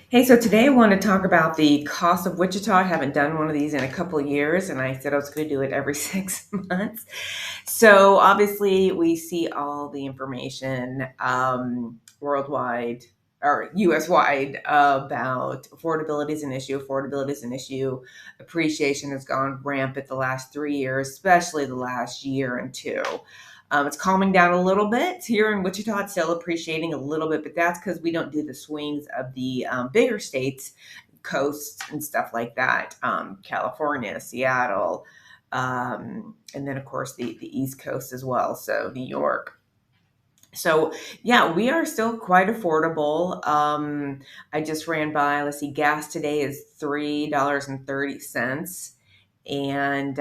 Hey, so today I want to talk about the cost of Wichita. I haven't done one of these in a couple of years, and I said I was going to do it every 6 months. So obviously, we see all the information worldwide or US wide about affordability is an issue. Affordability is an issue. Appreciation has gone rampant the last 3 years, especially the last year and two. It's calming down a little bit here in Wichita. It's still appreciating a little bit, but that's because we don't do the swings of the bigger states, coasts, and stuff like that. California, Seattle, and then of course the East Coast as well. So New York. So yeah, we are still quite affordable. I just ran by. Let's see, gas today is $3.30, and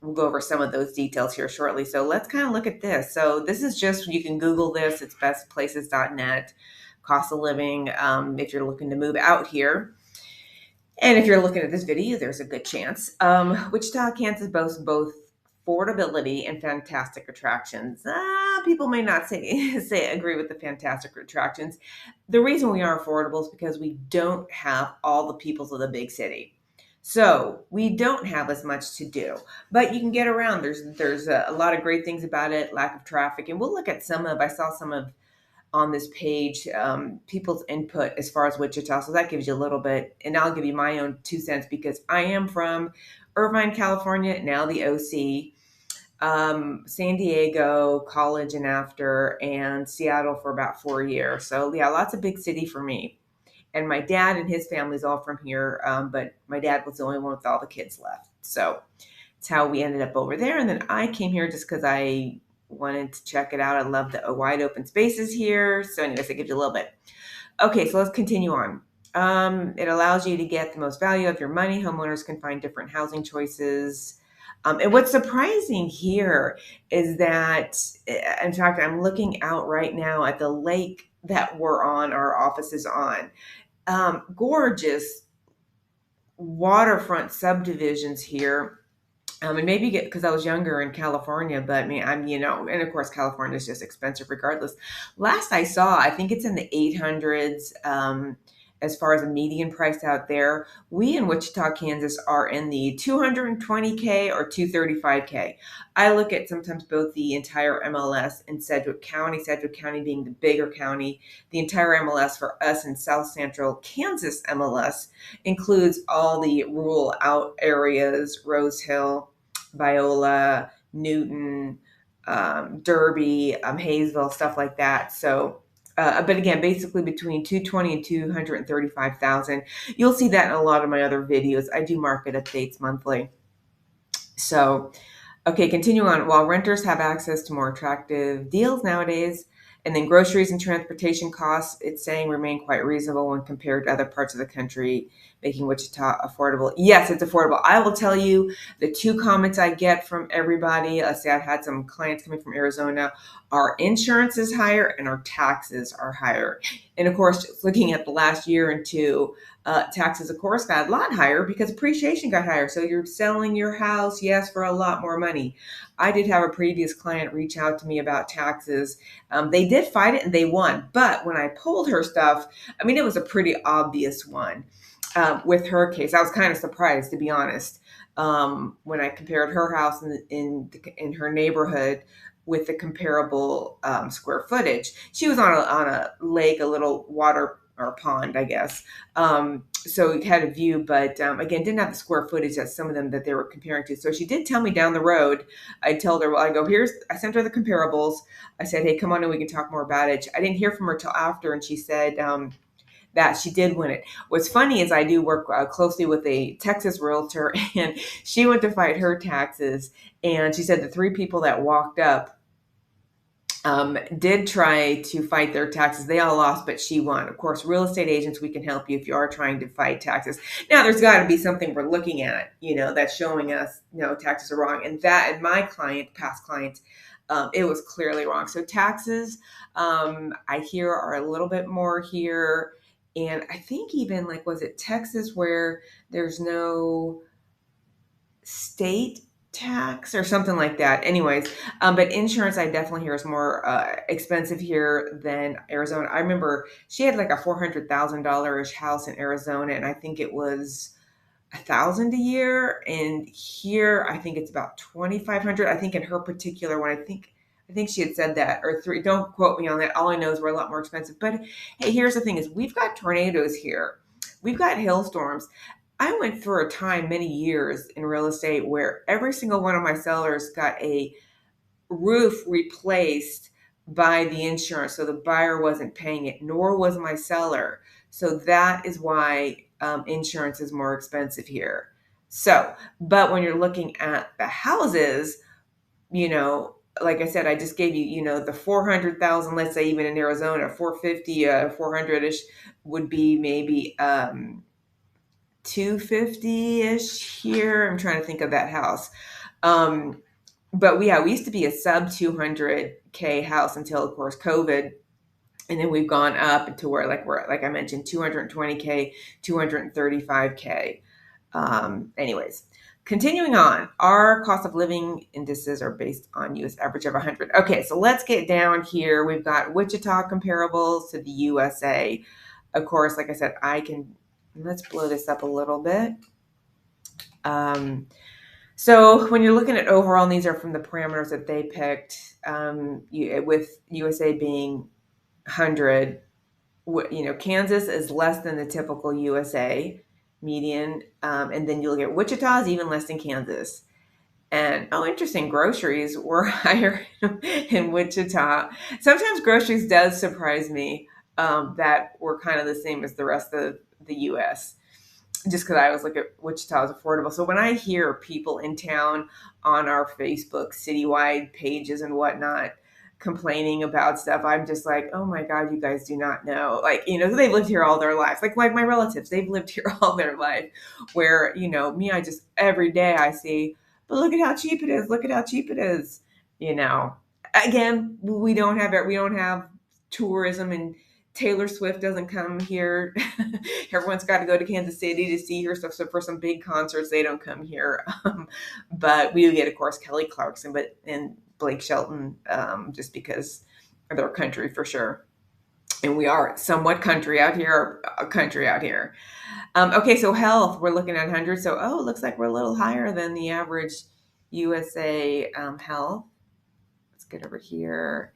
we'll go over some of those details here shortly. So let's kind of look at this. So this is just, you can Google this. It's bestplaces.net. Cost of living. If you're looking to move out here. And if you're looking at this video, there's a good chance. Wichita, Kansas boasts both affordability and fantastic attractions. People may not say agree with the fantastic attractions. The reason we are affordable is because we don't have all the peoples of the big city. So we don't have as much to do, but you can get around. There's a lot of great things about it. Lack of traffic, and we'll look at some of. I saw some of on this page, people's input as far as Wichita. So that gives you a little bit, and I'll give you my own 2 cents because I am from Irvine, California, now the OC, San Diego, college and after, and Seattle for about 4 years. So yeah, lots of big city for me. And my dad and his family's all from here, but my dad was the only one with all the kids left. So it's how we ended up over there. And then I came here just because I wanted to check it out. I love the wide open spaces here. So anyways, that gives you a little bit. Okay, so let's continue on. It allows you to get the most value of your money. Homeowners can find different housing choices. And what's surprising here is that, in fact, I'm looking out right now at the lake that we're on, our office is on. Gorgeous waterfront subdivisions here. And maybe because I was younger in California, but I mean, and of course, California is just expensive regardless. Last I saw, I think it's in the 800s. As far as a median price out there, we in Wichita, Kansas are in the 220K or 235K. I look at sometimes both the entire MLS and Sedgwick County being the bigger county. The entire MLS for us in South Central Kansas MLS includes all the rural out areas, Rose Hill, Viola, Newton, Derby, Haysville, stuff like that. So, but again, basically between 220 and 235,000. You'll see that in a lot of my other videos. I do market updates monthly. So, okay, continue on. While renters have access to more attractive deals nowadays, and then groceries and transportation costs, it's saying remain quite reasonable when compared to other parts of the country, making Wichita affordable. Yes, it's affordable. I will tell you the two comments I get from everybody. Let's say I've had some clients coming from Arizona. Our insurance is higher and our taxes are higher. And of course, just looking at the last year and two, taxes, of course, got a lot higher because appreciation got higher. So you're selling your house, yes, for a lot more money. I did have a previous client reach out to me about taxes. They did fight it and they won. But when I pulled her stuff, I mean, it was a pretty obvious one. With her case, I was kind of surprised, to be honest, when I compared her house in her neighborhood with the comparable square footage. She was on a lake, a little water or pond, I guess. So it had a view, but again, didn't have the square footage that some of them that they were comparing to. So she did tell me down the road. I told her, well, I sent her the comparables. I said, hey, come on and we can talk more about it. I didn't hear from her till after, and she said that she did win it. What's funny is I do work closely with a Texas realtor, and she went to fight her taxes, and she said the three people that walked up did try to fight their taxes. They all lost, but she won. Of course, real estate agents, we can help you if you are trying to fight taxes. Now, there's got to be something we're looking at, that's showing us, taxes are wrong. And that, and my past clients, it was clearly wrong. So taxes, I hear are a little bit more here. And I think even was it Texas where there's no state tax or something like that. Anyways, but insurance I definitely hear is more expensive here than Arizona. I remember she had like a $400,000 house in Arizona, and I think it was 1,000 a year. And here I think it's about 2,500. I think in her particular one, I think she had said that, or three. Don't quote me on that. All I know is we're a lot more expensive. But hey, here's the thing: is we've got tornadoes here, we've got hailstorms. I went through a time many years in real estate where every single one of my sellers got a roof replaced by the insurance. So the buyer wasn't paying it, nor was my seller. So that is why insurance is more expensive here. So, but when you're looking at the houses, you know, like I said, I just gave you, the 400,000, let's say even in Arizona, 450, 400 ish would be maybe 250-ish here. I'm trying to think of that house. But we used to be a sub 200K house until, of course, COVID. And then we've gone up to where, like I mentioned, 220K, 235K. Anyways, continuing on, our cost of living indices are based on US average of 100. Okay, so let's get down here. We've got Wichita comparables to the USA. Of course, like I said, let's blow this up a little bit. So when you're looking at overall, and these are from the parameters that they picked, with USA being 100, Kansas is less than the typical USA median, and then you look at Wichita is even less than Kansas. And interesting, groceries were higher in Wichita. Sometimes groceries does surprise me, that we're kind of the same as the rest of the U.S. Just because I always look at Wichita as affordable. So when I hear people in town on our Facebook citywide pages and whatnot complaining about stuff, I'm just like, oh my God, you guys do not know. Like, they've lived here all their lives. Like my relatives, they've lived here all their life. Where, me, I just, every day I see, but look at how cheap it is. Look at how cheap it is. Again, we don't have tourism, and Taylor Swift doesn't come here. Everyone's got to go to Kansas City to see her stuff. So for some big concerts, they don't come here. But we do get, of course, Kelly Clarkson, and Blake Shelton, just because they're country for sure. And we are somewhat country out here, a country out here. Okay, so health, we're looking at 100. So, it looks like we're a little higher than the average USA health. Let's get over here.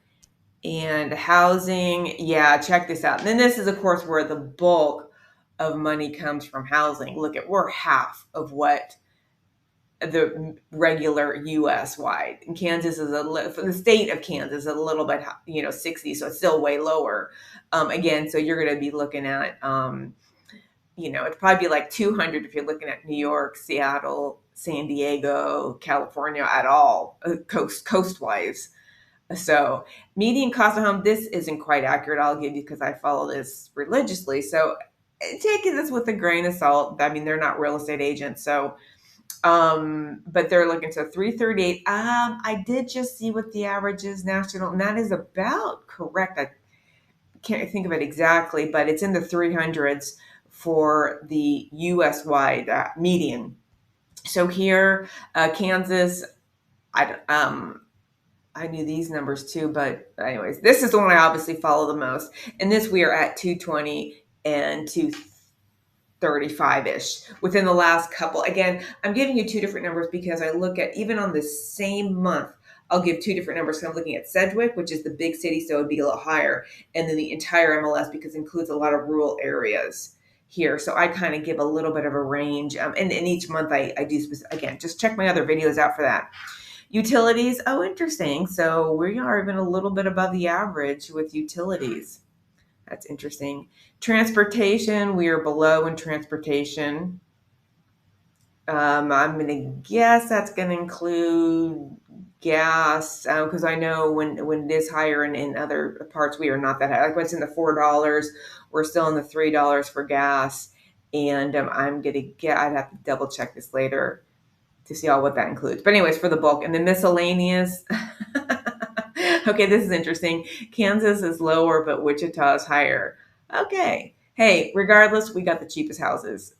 And housing, yeah, check this out. And then this is, of course, where the bulk of money comes from housing. Look we're half of what the regular U.S. wide. And Kansas is for the state of Kansas is a little bit, 60, so it's still way lower. Again, so you're going to be looking at, it'd probably be like 200 if you're looking at New York, Seattle, San Diego, California at all, coast-wise. So median cost of home, this isn't quite accurate. I'll give you, because I follow this religiously. So taking this with a grain of salt. I mean, they're not real estate agents. So, but they're looking to 338. I did just see what the average is national, and that is about correct. I can't think of it exactly, but it's in the 300s for the US wide median. So here, Kansas, I knew these numbers too, but anyways, this is the one I obviously follow the most. And this, we are at 220 and 235-ish within the last couple. Again, I'm giving you two different numbers because I look at, even on the same month, I'll give two different numbers. So I'm looking at Sedgwick, which is the big city, so it would be a little higher, and then the entire MLS, because it includes a lot of rural areas here. So I kind of give a little bit of a range. And each month I do specific, again, just check my other videos out for that. Utilities, interesting. So we are even a little bit above the average with utilities. That's interesting. Transportation, we are below in transportation. I'm going to guess that's going to include gas, because I know when it is higher in other parts, we are not that high. Like when it's in the $4, we're still in the $3 for gas. And I'm going to get, I'd have to double check this later to see all what that includes. But anyways, for the bulk. And the miscellaneous, okay, this is interesting. Kansas is lower, but Wichita is higher. Okay. Hey, regardless, we got the cheapest houses.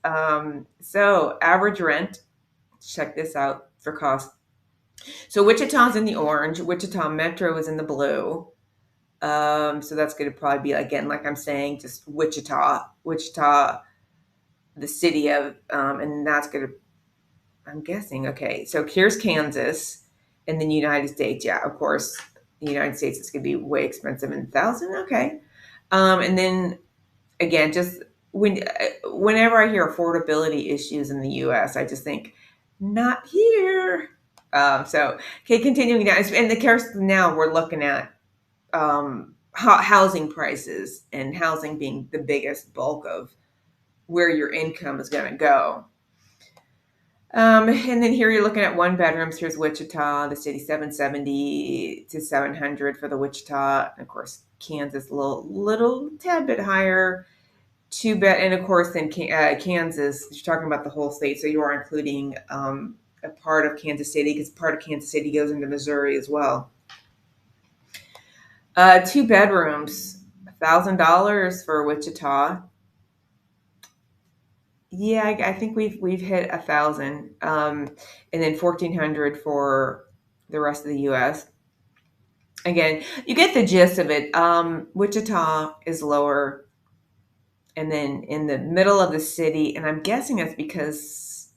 So average rent, check this out for cost So Wichita's in the orange. Wichita Metro is in the blue. So that's going to probably be, again, like I'm saying, just Wichita, the city of, and that's going to, I'm guessing. Okay, so here's Kansas, and then United States. Yeah, of course, the United States is going to be way expensive in 1,000. Okay, and then again, just whenever I hear affordability issues in the U.S., I just think not here. So okay, continuing down, and the course now we're looking at housing prices, and housing being the biggest bulk of where your income is going to go. And then here you're looking at one bedrooms. Here's Wichita, the city, 770 to 700 for the Wichita. And of course, Kansas, a little tad bit higher. Two bed, and of course, then Kansas. You're talking about the whole state, so you are including a part of Kansas City, because part of Kansas City goes into Missouri as well. Two bedrooms, $1,000 for Wichita. Yeah, I think we've hit 1,000, and then 1,400 for the rest of the U.S. Again, you get the gist of it. Wichita is lower, and then in the middle of the city, and I'm guessing that's because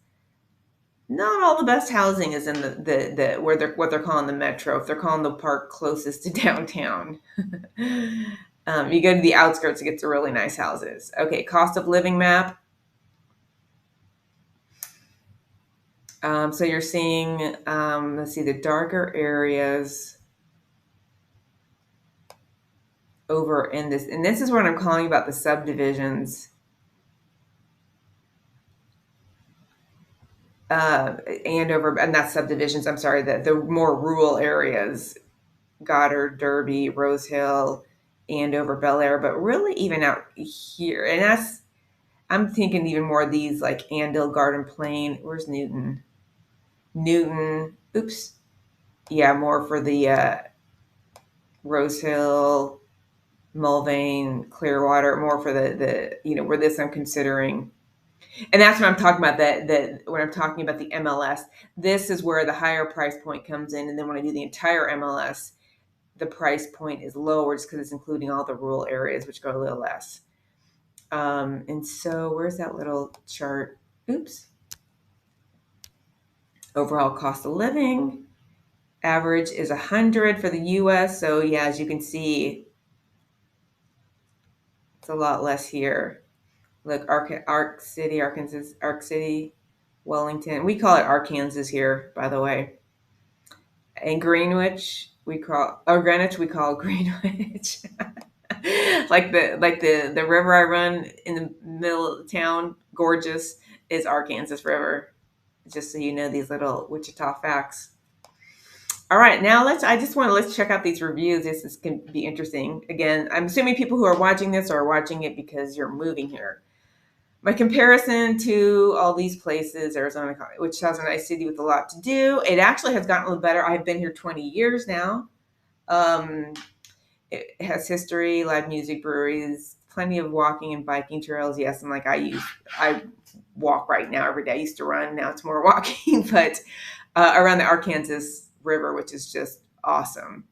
not all the best housing is in the where they're what they're calling the metro. If they're calling the park closest to downtown, you go to the outskirts to get to really nice houses. Okay, cost of living map. So you're seeing, let's see, the darker areas over in this, and this is what I'm calling about the subdivisions. Andover, and not subdivisions, I'm sorry, the more rural areas, Goddard, Derby, Rose Hill, Andover, Bel Air, but really even out here, and I'm thinking even more of these like Andale, Garden Plain. Where's Newton? Newton, oops. Yeah, more for the Rose Hill, Mulvane, Clearwater, more for the where this I'm considering. And that's what I'm talking about, that when I'm talking about the MLS, this is where the higher price point comes in. And then when I do the entire MLS, the price point is lower just because it's including all the rural areas, which go a little less. And so where's that little chart? Oops. Overall cost of living. Average is 100 for the US. So yeah, as you can see, it's a lot less here. Look, Ark City, Arkansas, Ark City, Wellington. We call it Arkansas here, by the way. And Greenwich, Greenwich, we call Greenwich. like the river I run in the middle of the town, gorgeous, is Arkansas River. Just so you know these little Wichita facts. All right, now let's check out these reviews. This is going to be interesting. Again, I'm assuming people who are watching this are watching it because you're moving here. My comparison to all these places, Arizona, which has a nice city with a lot to do. It actually has gotten a little better. I've been here 20 years now. It has history, live music, breweries, plenty of walking and biking trails. Yes, and like I walk right now every day. I used to run, now it's more walking, but around the Arkansas River, which is just awesome.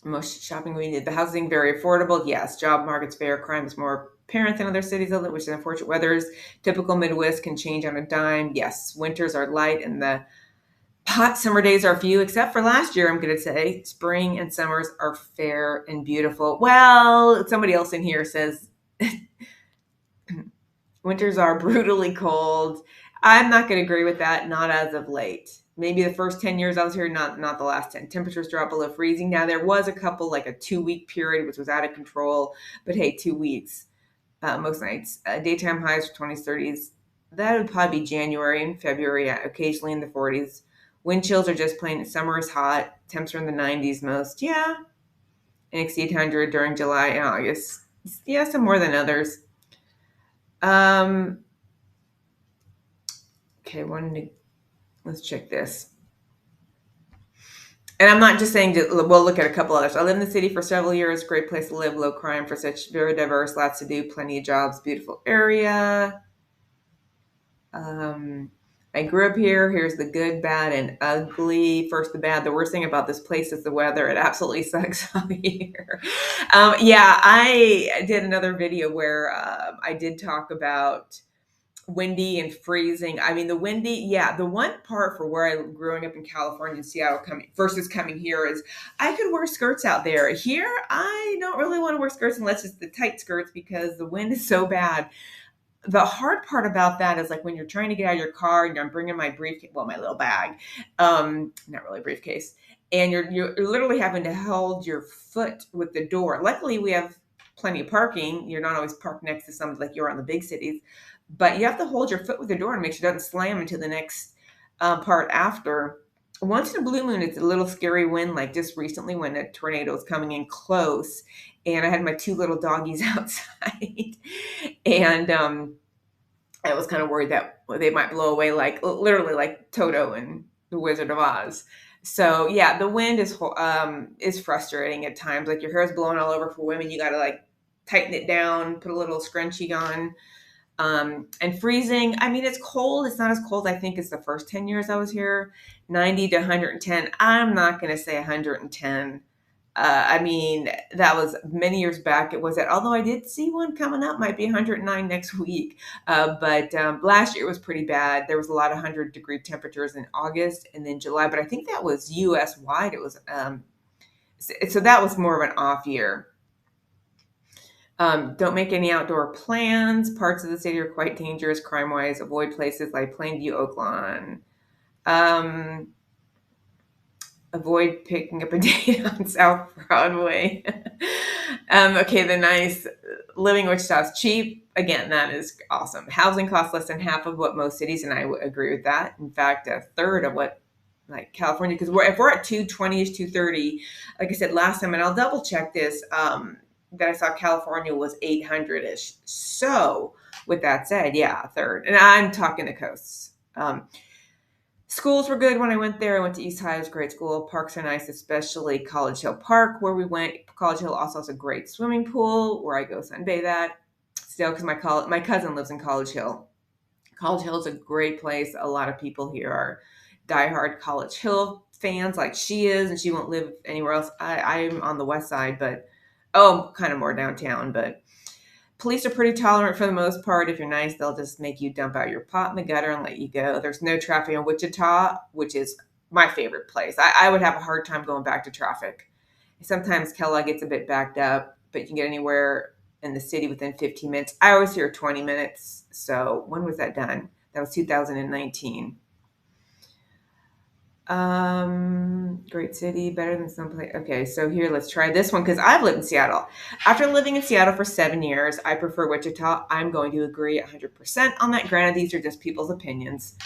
Most shopping we need. The housing very affordable. Yes, job market's fair. Crime is more apparent than other cities, which is unfortunate. Weather's typical Midwest can change on a dime. Yes, winters are light and the hot summer days are few, except for last year. I'm going to say spring and summers are fair and beautiful. Well, somebody else in here says winters are brutally cold. I'm not going to agree with that. Not as of late. Maybe the first 10 years I was here, not the last 10. Temperatures drop below freezing. Now, there was a couple, like a 2-week period, which was out of control. But hey, 2 weeks, most nights. Daytime highs for 20s, 30s. That would probably be January and February, occasionally in the 40s. Wind chills are just plain. Summer is hot. Temps are in the 90s most. Yeah. And exceed 100 during July and August. Yeah, some more than others. Okay, let's check this. And I'm not just saying we'll look at a couple others. I lived in the city for several years. Great place to live, low crime for such very diverse, lots to do, plenty of jobs, beautiful area. I grew up here. Here's the good, bad, and ugly. First, the bad. The worst thing about this place is the weather. It absolutely sucks out here. Yeah, I did another video where I did talk about windy and freezing. I mean, the windy, yeah, the one part for where I growing up in California and Seattle coming versus coming here is I could wear skirts out there. Here, I don't really want to wear skirts unless it's the tight skirts because the wind is so bad. The hard part about that is like when you're trying to get out of your car and I'm bringing my briefcase, well, my little bag, not really a briefcase, and you're literally having to hold your foot with the door. Luckily, we have plenty of parking. You're not always parked next to something like you're on the big cities, but you have to hold your foot with the door and make sure it doesn't slam into the next part after. Once in a blue moon, it's a little scary wind, like just recently when a tornado was coming in close, and I had my two little doggies outside, and I was kind of worried that they might blow away, like literally like Toto and the Wizard of Oz. So yeah, the wind is frustrating at times. Like your hair is blowing all over. For women, you got to like tighten it down, put a little scrunchie on. And freezing, I mean, it's cold. It's not as cold, I think, as the first 10 years I was here. 90 to 110. I'm not going to say 110. I mean, that was many years back. It was that, although I did see one coming up, might be 109 next week. But last year was pretty bad. There was a lot of 100-degree temperatures in August and then July. But I think that was U.S. wide. It was so that was more of an off year. Don't make any outdoor plans. Parts of the city are quite dangerous crime-wise. Avoid places like Plainview, Oakland. Avoid picking up a date on South Broadway. Okay, the nice living in Wichita is cheap. Again, that is awesome. Housing costs less than half of what most cities, and I would agree with that. In fact, a third of what like California, because if we're at 220-ish, 230, like I said last time, and I'll double check this, that I saw California was 800-ish. So with that said, yeah, a third. And I'm talking the coasts. Schools were good when I went there. I went to East High. It was a great school. Parks are nice, especially College Hill Park, where we went. College Hill also has a great swimming pool where I go sunbathe at. Still, because my cousin lives in College Hill. College Hill is a great place. A lot of people here are diehard College Hill fans like she is, and she won't live anywhere else. I'm on the west side, but kind of more downtown, but police are pretty tolerant for the most part. If you're nice, they'll just make you dump out your pot in the gutter and let you go. There's no traffic in Wichita, which is my favorite place. I would have a hard time going back to traffic. Sometimes Kellogg gets a bit backed up, but you can get anywhere in the city within 15 minutes. I always hear 20 minutes. So when was that done? That was 2019. Great city, better than some place. Okay, so here, let's try this one because I've lived in Seattle. After living in Seattle for 7 years, I prefer Wichita. I'm going to agree 100% on that. Granted, these are just people's opinions.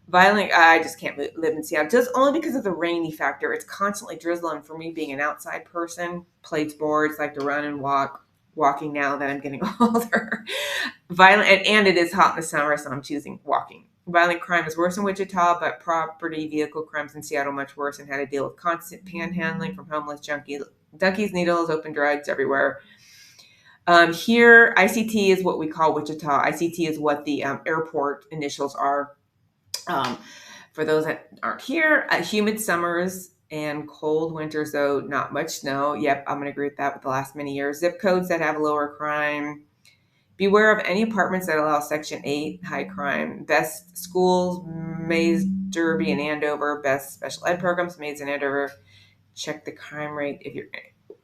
Violent, I just can't live in Seattle, just only because of the rainy factor. It's constantly drizzling. For me, being an outside person, played sports, like to run and walking now that I'm getting older. Violent, and it is hot in the summer, so I'm choosing walking. Violent crime is worse in Wichita, but property vehicle crimes in Seattle much worse, and had to deal with constant panhandling from homeless junkies, needles, open drugs everywhere. Here, ICT is what we call Wichita. ICT is what the airport initials are. For those that aren't here, humid summers and cold winters, though not much snow. Yep, I'm going to agree with that with the last many years. Zip codes that have lower crime. Beware of any apartments that allow Section 8 high crime. Best schools, Maize, Derby, and Andover. Best special ed programs, Maize and Andover. Check the crime rate if you're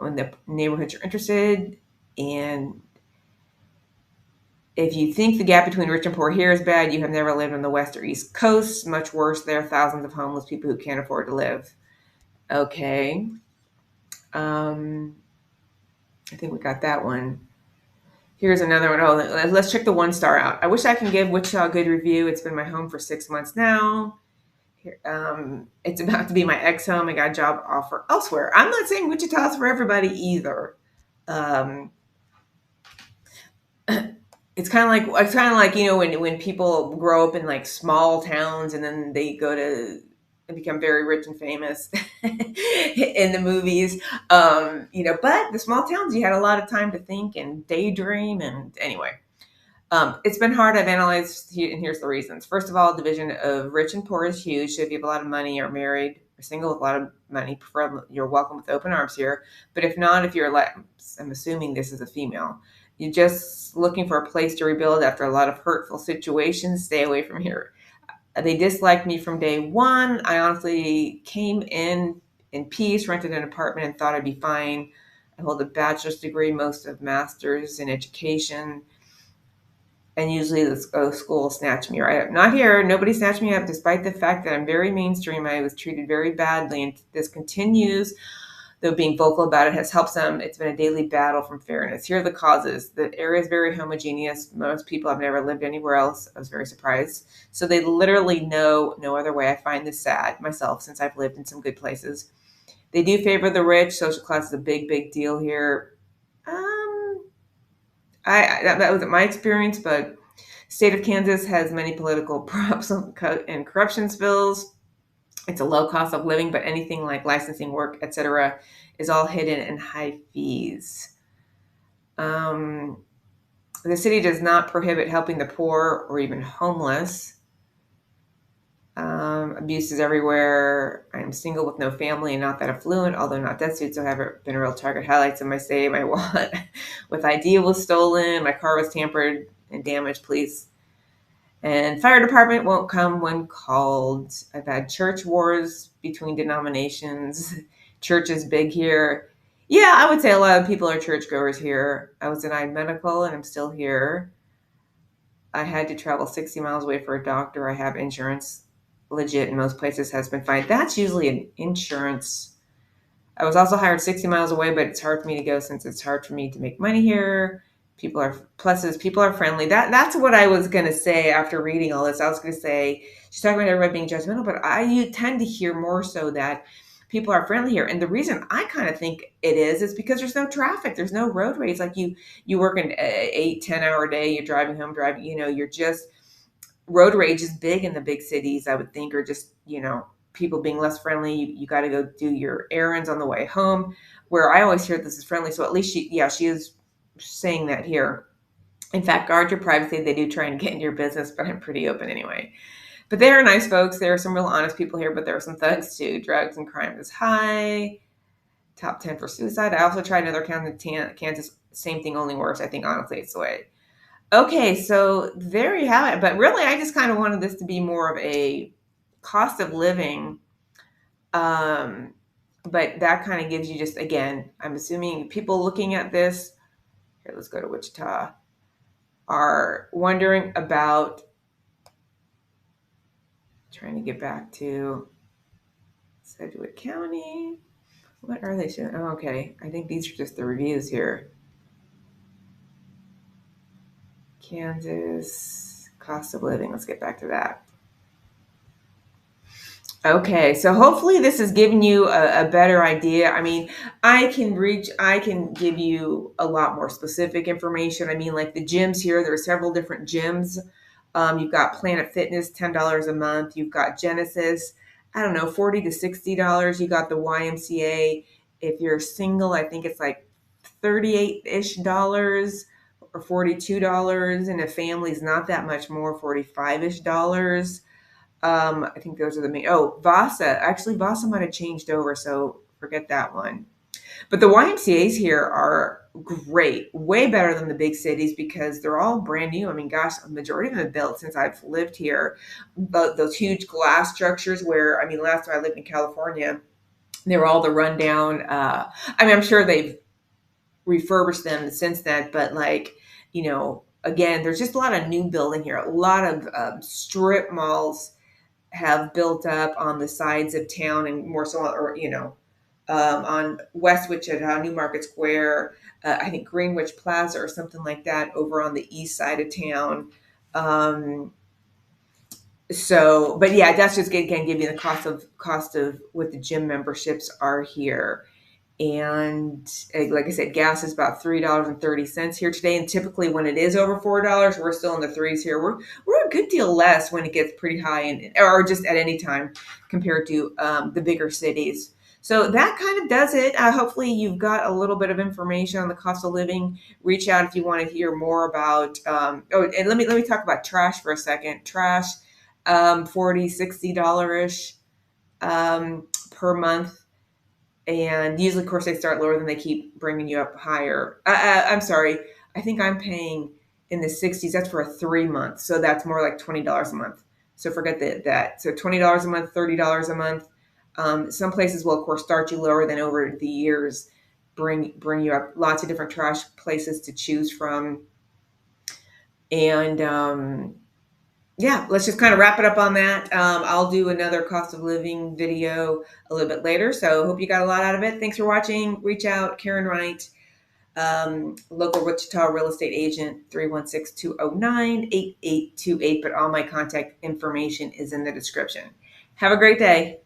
in the neighborhoods you're interested. And if you think the gap between rich and poor here is bad, you have never lived on the west or east coast. Much worse, there are thousands of homeless people who can't afford to live. Okay. I think we got that one. Here's another one. Oh, let's check the 1-star out. I wish I can give Wichita a good review. It's been my home for 6 months now. It's about to be my ex-home. I got a job offer elsewhere. I'm not saying Wichita's for everybody either. It's kind of like when people grow up in like small towns and then they go to become very rich and famous in the movies, but the small towns, you had a lot of time to think and daydream. And anyway, It's been hard. I've analyzed, and here's the reasons. First of all, division of rich and poor is huge. So if you have a lot of money, or married, or single with a lot of money, you're welcome with open arms here. But if not, if you're like, I'm assuming this is a female, you're just looking for a place to rebuild after a lot of hurtful situations, stay away from here. They disliked me from day one. I honestly came in peace, rented an apartment, and thought I'd be fine. I hold a bachelor's degree, most of masters in education, and usually the school will snatch me right up. Not here. Nobody snatched me up, despite the fact that I'm very mainstream. I was treated very badly, and this continues. Though being vocal about it has helped some, it's been a daily battle from fairness. Here are the causes. The area is very homogeneous. Most people have never lived anywhere else. I was very surprised. So they literally know no other way. I find this sad myself, since I've lived in some good places. They do favor the rich. Social class is a big, big deal here. That wasn't my experience, but state of Kansas has many political props and corruption spills. It's a low cost of living, but anything like licensing work, etc., is all hidden in high fees. The city does not prohibit helping the poor or even homeless. Abuse is everywhere. I'm single with no family and not that affluent, although not destitute, so I haven't been a real target. Highlights of my stay: my wallet with ID was stolen, my car was tampered and damaged, please. And fire department won't come when called. I've had church wars between denominations. Church is big here. Yeah, I would say a lot of people are churchgoers here. I was denied medical and I'm still here. I had to travel 60 miles away for a doctor. I have insurance, legit, in most places, has been fine. That's usually an insurance. I was also hired 60 miles away, but it's hard for me to go since it's hard for me to make money here. People are pluses. People are friendly. That's what I was going to say after reading all this. I was going to say, she's talking about everybody being judgmental, but you tend to hear more so that people are friendly here. And the reason I kind of think it is because there's no traffic. There's no road rage. Like you work an 8-10 hour day, you're driving home, you're just, road rage is big in the big cities, I would think, or just, people being less friendly. You got to go do your errands on the way home, where I always hear this is friendly. So at least she is saying that here. In fact, guard your privacy. They do try and get into your business, but I'm pretty open anyway. But they are nice folks. There are some real honest people here, but there are some thugs too. Drugs and crime is high. Top 10 for suicide. I also tried another Kansas, same thing, only worse. I think honestly it's the way. Okay, so there you have it. But really, I just kind of wanted this to be more of a cost of living. But that kind of gives you just, again, I'm assuming people looking at this, here, let's go to Wichita, are wondering about trying to get back to Sedgwick County. What are they showing? Oh, okay. I think these are just the reviews here. Kansas, cost of living. Let's get back to that. Okay, so hopefully this is giving you a better idea. I mean, I can give you a lot more specific information. I mean, like the gyms here, there are several different gyms. You've got Planet Fitness, $10 a month. You've got Genesis, I don't know, $40 to $60. You got the YMCA. If you're single, I think it's like $38-ish or $42. And a family's not that much more, $45-ish. I think those are the main. Oh, Vasa. Actually, Vasa might have changed over, so forget that one. But the YMCA's here are great, way better than the big cities because they're all brand new. I mean, gosh, a majority of them have built since I've lived here. But those huge glass structures where, I mean, last time I lived in California, they were all the rundown. I'm sure they've refurbished them since then, but again, there's just a lot of new building here. A lot of strip malls have built up on the sides of town and more so, on West Wichita, New Market Square, I think Greenwich Plaza or something like that over on the east side of town. But yeah, that's just again give you the cost of what the gym memberships are here. And like I said, gas is about $3.30 here today. And typically when it is over $4, we're still in the threes here. We're a good deal less when it gets pretty high or just at any time compared to the bigger cities. So that kind of does it. Hopefully, you've got a little bit of information on the cost of living. Reach out if you want to hear more about. And let me talk about trash for a second. Trash, $40, $60 ish per month, and usually, of course, they start lower, then they keep bringing you up higher. I'm sorry, I think I'm paying in the 60s. That's for a 3 month, so that's more like $20 a month. So forget that. So $20 a month, $30 a month. Some places will, of course, start you lower, then over the years bring you up. Lots of different trash places to choose from, and yeah, let's just kind of wrap it up on that. I'll do another cost of living video a little bit later. So hope you got a lot out of it. Thanks for watching. Reach out, Karen Wright, local Wichita real estate agent, 316-209-8828. But all my contact information is in the description. Have a great day.